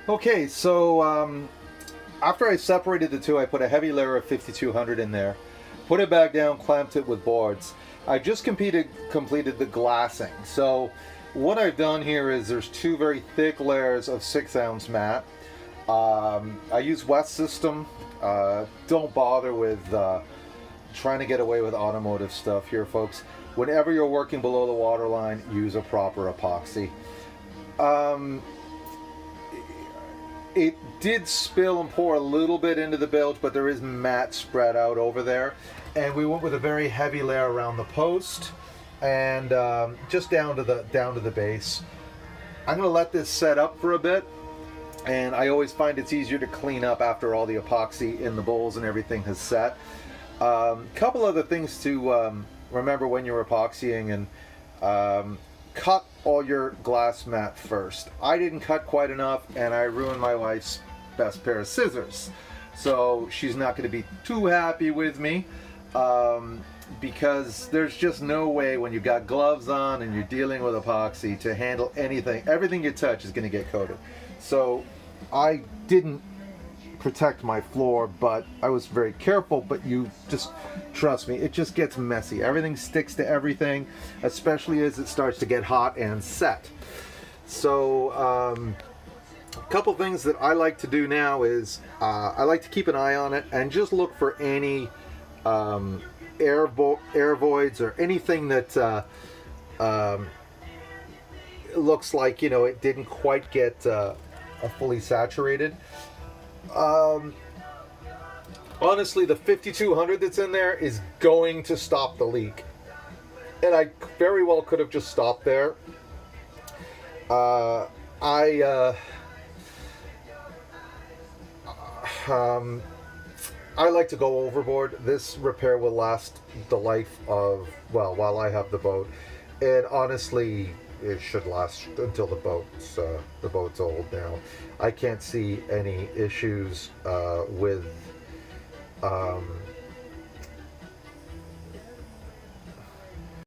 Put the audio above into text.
Okay, so after I separated the two, I put a heavy layer of 5200 in there, put it back down, clamped it with boards. I just completed the glassing. So what I've done here is there's two very thick layers of 6-ounce mat. I use West System. Don't bother with trying to get away with automotive stuff here, folks. Whenever you're working below the waterline, use a proper epoxy. It did spill and pour a little bit into the bilge, but there is mat spread out over there. And we went with a very heavy layer around the post and just down to the base. I'm going to let this set up for a bit, and I always find it's easier to clean up after all the epoxy in the bowls and everything has set. Couple other things to remember when you're epoxying, and cut all your glass mat first. I didn't cut quite enough, and I ruined my wife's best pair of scissors. So she's not going to be too happy with me, because there's just no way when you've got gloves on and you're dealing with epoxy to handle anything. Everything you touch is going to get coated. So I didn't protect my floor, but I was very careful. But you just trust me, it just gets messy. Everything sticks to everything, especially as it starts to get hot and set. So a couple things that I like to do now is I like to keep an eye on it and just look for any air voids or anything that looks like, you know, it didn't quite get fully saturated. Honestly, the 5200 that's in there is going to stop the leak, and I very well could have just stopped there. I like to go overboard. This repair will last the life of, well, while I have the boat, and honestly, it should last until the boat's old now. I can't see any issues with